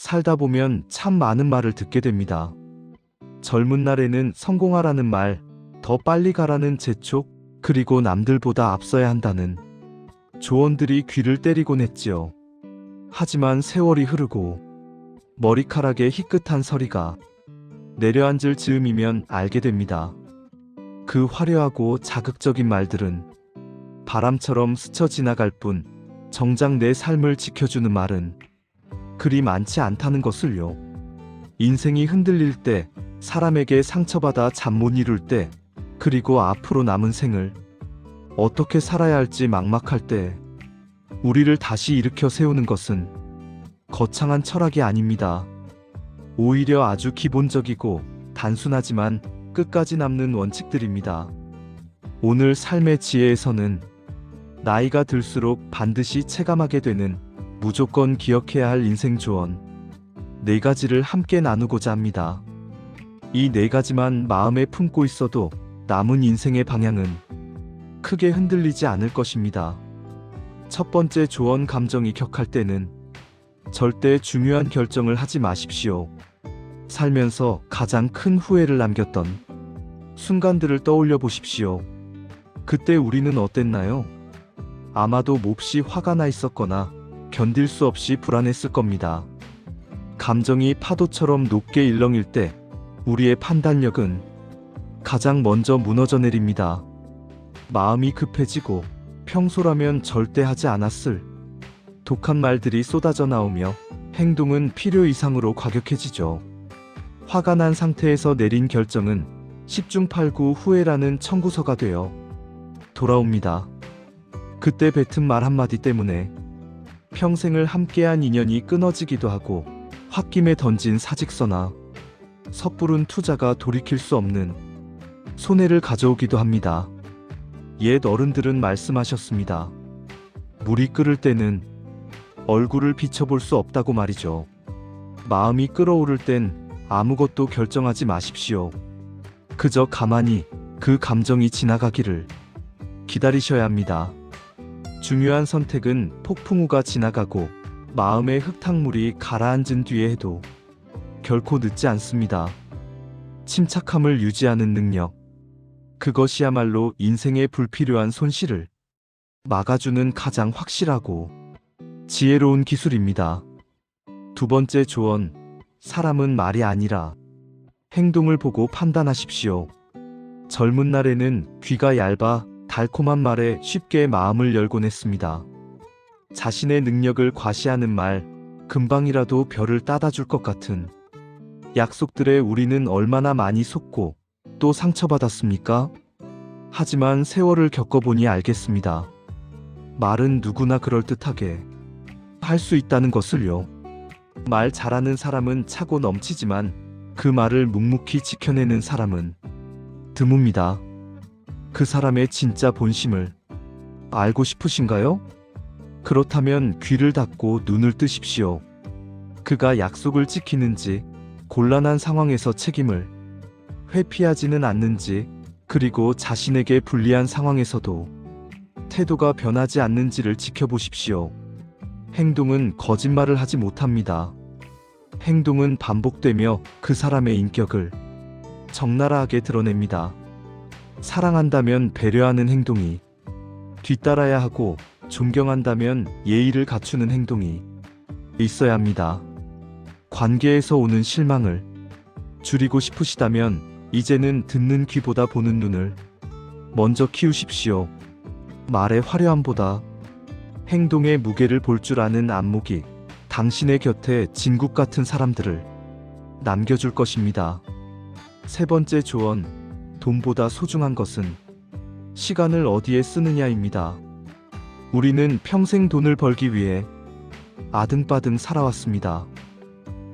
살다 보면 참 많은 말을 듣게 됩니다. 젊은 날에는 성공하라는 말, 더 빨리 가라는 재촉, 그리고 남들보다 앞서야 한다는 조언들이 귀를 때리곤 했지요. 하지만 세월이 흐르고 머리카락에 희끗한 서리가 내려앉을 즈음이면 알게 됩니다. 그 화려하고 자극적인 말들은 바람처럼 스쳐 지나갈 뿐 정작 내 삶을 지켜주는 말은 그리 많지 않다는 것을요. 인생이 흔들릴 때, 사람에게 상처받아 잠 못 이룰 때, 그리고 앞으로 남은 생을 어떻게 살아야 할지 막막할 때 우리를 다시 일으켜 세우는 것은 거창한 철학이 아닙니다. 오히려 아주 기본적이고 단순하지만 끝까지 남는 원칙들입니다. 오늘 삶의 지혜에서는 나이가 들수록 반드시 체감하게 되는 무조건 기억해야 할 인생 조언 4가지를 함께 나누고자 합니다. 이 4가지만 마음에 품고 있어도 남은 인생의 방향은 크게 흔들리지 않을 것입니다. 첫 번째 조언, 감정이 격할 때는 절대 중요한 결정을 하지 마십시오. 살면서 가장 큰 후회를 남겼던 순간들을 떠올려 보십시오. 그때 우리는 어땠나요? 아마도 몹시 화가 나 있었거나 견딜 수 없이 불안했을 겁니다. 감정이 파도처럼 높게 일렁일 때 우리의 판단력은 가장 먼저 무너져 내립니다. 마음이 급해지고 평소라면 절대 하지 않았을 독한 말들이 쏟아져 나오며 행동은 필요 이상으로 과격해지죠. 화가 난 상태에서 내린 결정은 10중 8구 후회라는 청구서가 되어 돌아옵니다. 그때 뱉은 말 한마디 때문에 평생을 함께한 인연이 끊어지기도 하고 홧김에 던진 사직서나 섣부른 투자가 돌이킬 수 없는 손해를 가져오기도 합니다. 옛 어른들은 말씀하셨습니다. 물이 끓을 때는 얼굴을 비춰볼 수 없다고 말이죠. 마음이 끓어오를 땐 아무것도 결정하지 마십시오. 그저 가만히 그 감정이 지나가기를 기다리셔야 합니다. 중요한 선택은 폭풍우가 지나가고 마음의 흙탕물이 가라앉은 뒤에 해도 결코 늦지 않습니다. 침착함을 유지하는 능력, 그것이야말로 인생의 불필요한 손실을 막아주는 가장 확실하고 지혜로운 기술입니다. 두 번째 조언, 사람은 말이 아니라 행동을 보고 판단하십시오. 젊은 날에는 귀가 얇아 달콤한 말에 쉽게 마음을 열곤 했습니다. 자신의 능력을 과시하는 말, 금방이라도 별을 따다 줄 것 같은 약속들에 우리는 얼마나 많이 속고 또 상처받았습니까? 하지만 세월을 겪어보니 알겠습니다. 말은 누구나 그럴듯하게 할 수 있다는 것을요. 말 잘하는 사람은 차고 넘치지만 그 말을 묵묵히 지켜내는 사람은 드뭅니다. 그 사람의 진짜 본심을 알고 싶으신가요? 그렇다면 귀를 닫고 눈을 뜨십시오. 그가 약속을 지키는지, 곤란한 상황에서 책임을 회피하지는 않는지, 그리고 자신에게 불리한 상황에서도 태도가 변하지 않는지를 지켜보십시오. 행동은 거짓말을 하지 못합니다. 행동은 반복되며 그 사람의 인격을 적나라하게 드러냅니다. 사랑한다면 배려하는 행동이 뒤따라야 하고, 존경한다면 예의를 갖추는 행동이 있어야 합니다. 관계에서 오는 실망을 줄이고 싶으시다면 이제는 듣는 귀보다 보는 눈을 먼저 키우십시오. 말의 화려함보다 행동의 무게를 볼 줄 아는 안목이 당신의 곁에 진국 같은 사람들을 남겨줄 것입니다. 세 번째 조언, 돈보다 소중한 것은 시간을 어디에 쓰느냐입니다. 우리는 평생 돈을 벌기 위해 아등바등 살아왔습니다.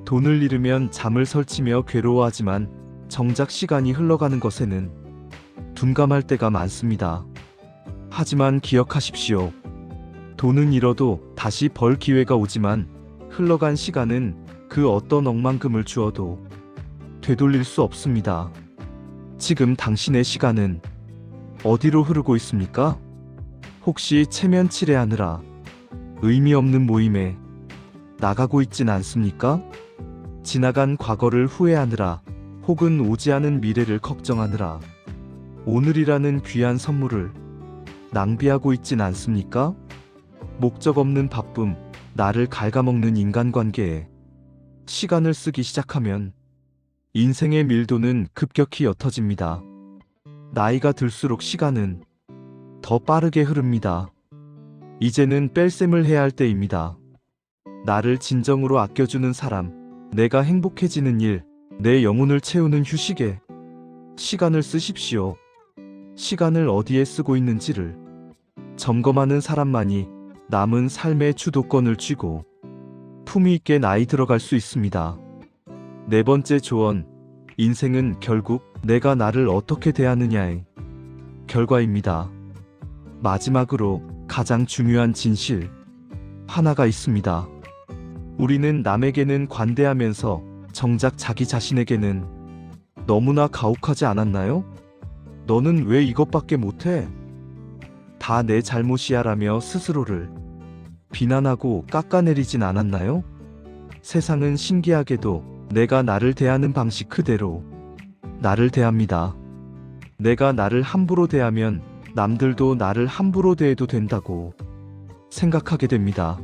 돈을 잃으면 잠을 설치며 괴로워하지만 정작 시간이 흘러가는 것에는 둔감할 때가 많습니다. 하지만 기억하십시오. 돈은 잃어도 다시 벌 기회가 오지만 흘러간 시간은 그 어떤 억만금을 주어도 되돌릴 수 없습니다. 지금 당신의 시간은 어디로 흐르고 있습니까? 혹시 체면치레하느라 의미 없는 모임에 나가고 있진 않습니까? 지나간 과거를 후회하느라 혹은 오지 않은 미래를 걱정하느라 오늘이라는 귀한 선물을 낭비하고 있진 않습니까? 목적 없는 바쁨, 나를 갉아먹는 인간관계에 시간을 쓰기 시작하면 인생의 밀도는 급격히 옅어집니다. 나이가 들수록 시간은 더 빠르게 흐릅니다. 이제는 뺄셈을 해야 할 때입니다. 나를 진정으로 아껴주는 사람, 내가 행복해지는 일, 내 영혼을 채우는 휴식에 시간을 쓰십시오. 시간을 어디에 쓰고 있는지를 점검하는 사람만이 남은 삶의 주도권을 쥐고 품위 있게 나이 들어갈 수 있습니다. 네 번째 조언, 인생은 결국 내가 나를 어떻게 대하느냐의 결과입니다. 마지막으로 가장 중요한 진실 하나가 있습니다. 우리는 남에게는 관대하면서 정작 자기 자신에게는 너무나 가혹하지 않았나요? 너는 왜 이것밖에 못해? 다 내 잘못이야 라며 스스로를 비난하고 깎아내리진 않았나요? 세상은 신기하게도 내가 나를 대하는 방식 그대로 나를 대합니다. 내가 나를 함부로 대하면 남들도 나를 함부로 대해도 된다고 생각하게 됩니다.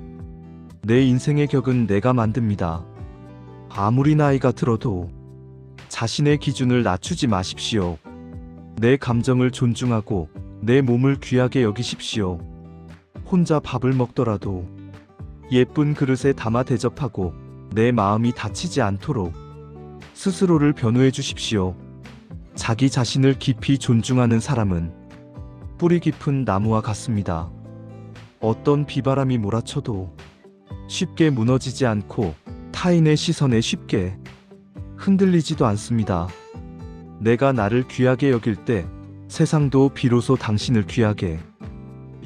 내 인생의 격은 내가 만듭니다. 아무리 나이가 들어도 자신의 기준을 낮추지 마십시오. 내 감정을 존중하고 내 몸을 귀하게 여기십시오. 혼자 밥을 먹더라도 예쁜 그릇에 담아 대접하고 내 마음이 다치지 않도록 스스로를 변호해 주십시오. 자기 자신을 깊이 존중하는 사람은 뿌리 깊은 나무와 같습니다. 어떤 비바람이 몰아쳐도 쉽게 무너지지 않고 타인의 시선에 쉽게 흔들리지도 않습니다. 내가 나를 귀하게 여길 때 세상도 비로소 당신을 귀하게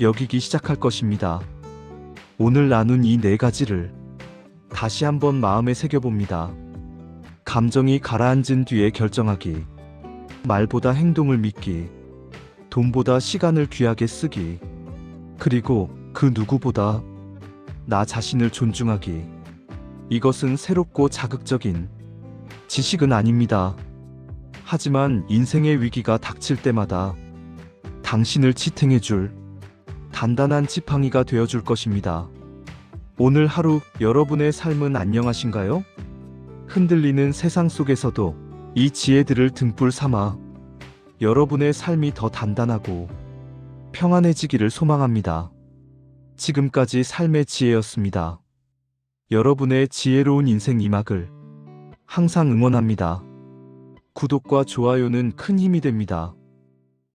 여기기 시작할 것입니다. 오늘 나눈 이 네 가지를 다시 한번 마음에 새겨봅니다. 감정이 가라앉은 뒤에 결정하기, 말보다 행동을 믿기, 돈보다 시간을 귀하게 쓰기, 그리고 그 누구보다 나 자신을 존중하기. 이것은 새롭고 자극적인 지식은 아닙니다. 하지만 인생의 위기가 닥칠 때마다 당신을 지탱해줄 단단한 지팡이가 되어줄 것입니다. 오늘 하루 여러분의 삶은 안녕하신가요? 흔들리는 세상 속에서도 이 지혜들을 등불 삼아 여러분의 삶이 더 단단하고 평안해지기를 소망합니다. 지금까지 삶의 지혜였습니다. 여러분의 지혜로운 인생 이막을 항상 응원합니다. 구독과 좋아요는 큰 힘이 됩니다.